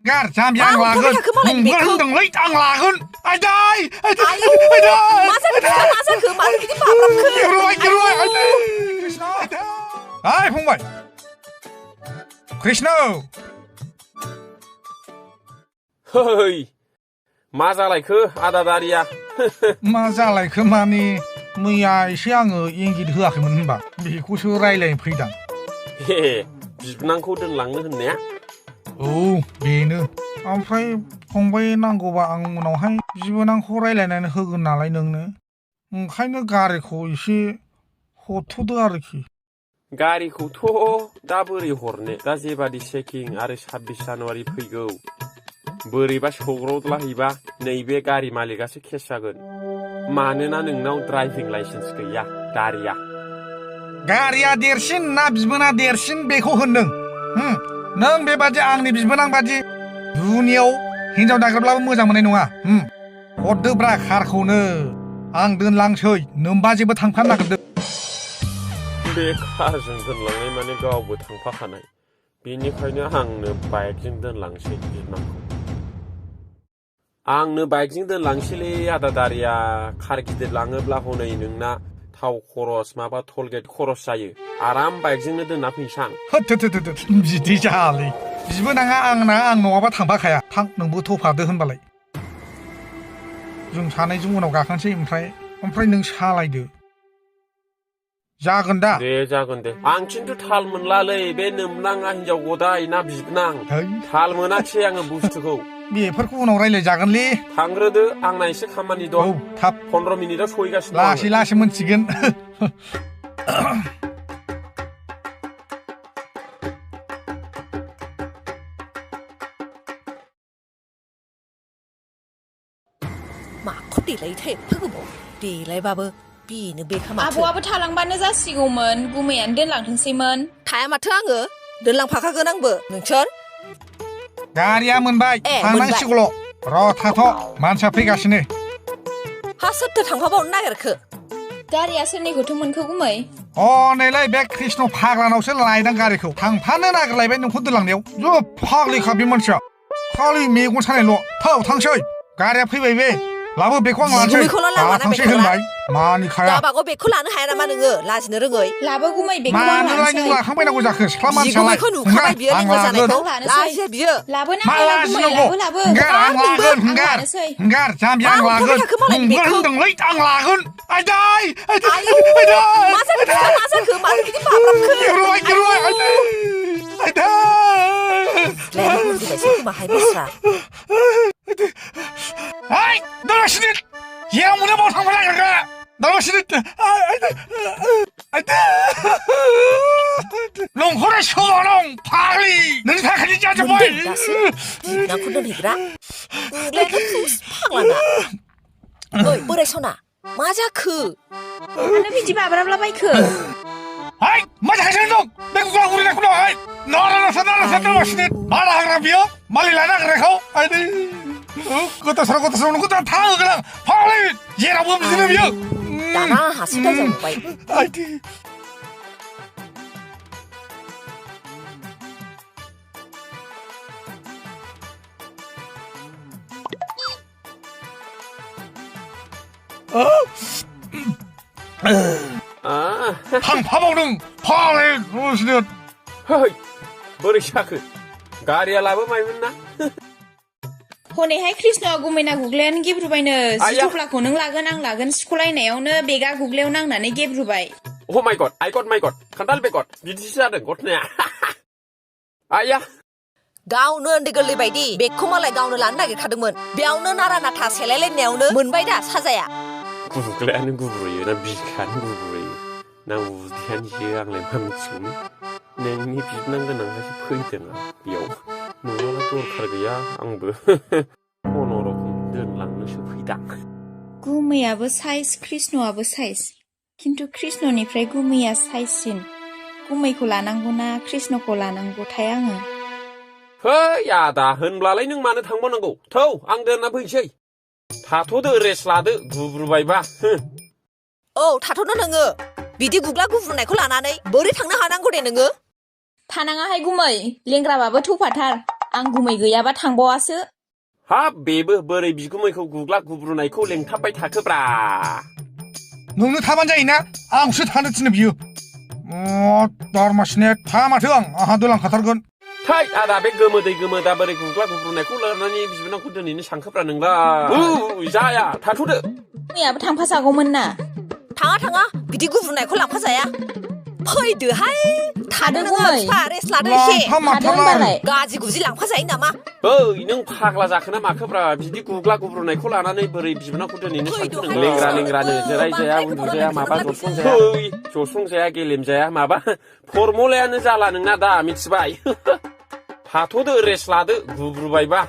गार जाम्बि आं लागोन नोंबो होनदोंलै आं लागोन आइदै मा जाखो मानो बिदि बाब्राबखो गिरुबाय आइदै कृष्ण आइ फंबाय कृष्ण Hei, मा जालायखो आदा दारिया मा जालायखो माने मैया एसे आङो इंगित होआखैमोन होनबा बेखौसो रायलायनो फैदां हे बिबनांखौ दोनलांनो होननाया औ बेनो ओमफ्राय फंबाय नांगौबा आं उनावहाय बिबोनांखौ रायलायनानै होगोन नालाय नोंनो ओंखायनो गारिखौ एसे हरथ'दो आरोखि गारिखौथ' दा बोरै हरनो दा जेबादि चेकिं आरो 26 जानुवारि फैगौ बोरैबा सौग्रावलाहैबा नैबे गारि मालिकासो केस जागोन मानोना नोंनाव ड्राइभिं लाइसेन्स गैया दारिया गारिया देरसिन ना बिबोना देरसिन बेखौ होनदों नों बेबादि आंनि बिबोनां बादि दुनियाव हिनजाव नागिरब्लाबो मोजां मोननाय नङा हरदोब्रा कारखौनो आं दोनलांसै नोमबाजेबो थांफानो नागिरदों बे कारजों दोनलांनाय माने गावबो थांफाखानाय बेनिखायनो आंनो बाइकजों दोनलांसै बिबनांखौ आंनो बाइकजों दोनलांसैलै आदा दारिया कार गिदिर लाङोब्ला हनै नोंना थाव खरस माबा टलगेट खरस जायो आराम बाइकजोंनो दोनना फैसां बिदि जायालै बिबोनाङा आंना आं नङाबा थांफाखाया थां नोंबो थफादो होनबालाय जों सानैजों उनाव गाखोनोसै ओमफ्राय नों सालायदो जागोन दा दे जागोन दे आं खिन्थु थाल मोनलालै बे नोमलाङा हिनजाव गदाय ना बिबनां थाल मोनाखिसै आङो बुस्थुखौ बेफोरखौ उनाव रायलायजागोनलै थांग्रोदो आंना एसे खामानि दं औ थाब 15 मिनिटआव सहैगासिनो लासै मोनसिगोन माखौ देलायथाय होगोबाव देलायबाबो बेनो बेखा माथो आब'आबो थालांबानो जासिगौमोन गुमैयानो दोनलांथोंसैमोन थाया माथो आङो दोनलांफाखागोन आंबो नोंसोर गारिया मोनबाय थांनांसिगौल' र' थाथ' मानसिया फैगासिनो हा सोरथो थांफाबावनो नागिरखो गारिया सोरनिखौथ' मोनखो गुमै नैलाय बे कृष्ण फाग्लानावसो लायदां गारिखौ थांफानो नागिरलायबाय नोंखौ दोनलांनायाव जो फाग्लिखा बे मानसिया खालि मेगन सानायल' थांसै गारिया फैबाय बे लाबो बेखौ आं लानोसै थांसै होनबाय मानिखाया गाबागाव बेखौ लानो हाया नामा नोङो लाजिनो रोङै लाबो गुमै बेखौ मानोलाय नों लाखांबायनांगौ जाखो सिख्ला मानसियालाय नुखाबाय बियो लेंहर जानायखौ लाजियो बियो लाबो गार जाम्बि आं लागोन नोंबो होनदोंलै आं लागोन आइदै मा जाखो मानो बिदि बाब्राबखो गिरुबाय आइदै माहाय Bozrah Hey! Dalaşını! Yağmur'a bakma lan kaka! Dalaşını! 롱호라 쇼롱 파리! 너희 다 가지지 않지 뭐! 나 군돈 해그라? 레드 푸스 파라나! 어이, 뭐래 소나? 맞아 그! मानो बिदि बाब्राबलाबायखो Hey! 맞아 하시는 놈! 내 구가 우리 내구나! 너라서 dalaşını! 말아 하라 비어? 말리 라나 그래서? 아이들! 그것도 그것도 다 그냥 빨리 얘라고 무슨 놈이야? 나나 하시다 좀 봐요. 아이디. 방파먹는 파래 무슨 Hei, बोरै जाखो गारिया लाबोमायमोन ना हनैहाय कृष्णआ गुमैना गुग्लायानो गेब्रुबायनो जिथफ्लाखौ नों लागोन आं लागोन सिख'लायनायावनो बेगा गुग्लायाव नांनानै गेब्रुबाय Oh my god, I got खान्थाल बेगर बिदिसो जादों गथनाया आया गावनो उन्दै गोरलै बायदि बेगखौ मालाय गावनो लानो नागिरखादोंमोन बेयावनो नारा नाथा सेलायलायनायावनो मोनबाय दा साजाया गुग्लायानो गुब्रुयो ना बिखायानो गुब्रुयो ना उदैयानो जियो आंलाय मा मिथिगौनो नोंनि बिबनां गोनांखायसो फैदों बेयाव नङाबा दरखार गैया आंबो खुनुरुखुम दोनलांनोसो फैदां गुमैयाबो साइज कृष्णआबो साइज खिन्थु कृष्णनिफ्राय गुमैया साइजसिन गुमैखौ लानांगौना कृष्णखौ लानांगौथाय आङो Hei आदा होनब्लालाय नों मानो थांबावनांगौ थौ आं दोनना फैनोसै थाथ'दो रेस्ट लादो गुब्रुबायबा औ थाथ'नो नोङो बिदि गुग्ला गुब्रुनायखौ लानानै बोरै थांनो हानांगौ दे नोङो थानाङाहाय गुमै लेंग्राबाबो थौफाथार आं गुमै गैयाबा थांबावासो हाब बेबो बोरै बिगुमैखौ गुग्ला गुब्रुनायखौ लेंथाबबाय थाखोब्रा नोंनो थाबानो जायोना आंसो थानो थिनो बियो दारमासिने था माथो आंहा दोलांखाथारगोन थै आदा बे गोमोदै गोमोदा बोरै गुग्ला गुब्रुनायखौ लानानै बिबोनांखौ दिनैनो सानखोब्रा नोंला जाया थाथ'दो मैयाबो थांफाजागौमोन ना थाङा बिदि गुब्रुनायखौ लांफाजाया फैदोहाय थादो नोङो गुमै। बिफा रेस्ट लादो एसे लांफा थादो माथारला होनबालाय गाजि गुजि लांफाजायो नामा ओइ नों फाग्ला जाखोना माखोब्रा बिदि गुग्ला गुब्रुनायखौ लानानै बोरै बिबोनांखौ दिनैनो सानखो नोंलाय लेंग्रा लेंग्रानो जिरायजाया उन्दुजाया माबा जसंजाया जसंजाया गेलेमजाया माबा फरमुलायानो जाला नोंना दा मिथिबाय थाथ'दो रेस्ट लादो गुब्रुबायबा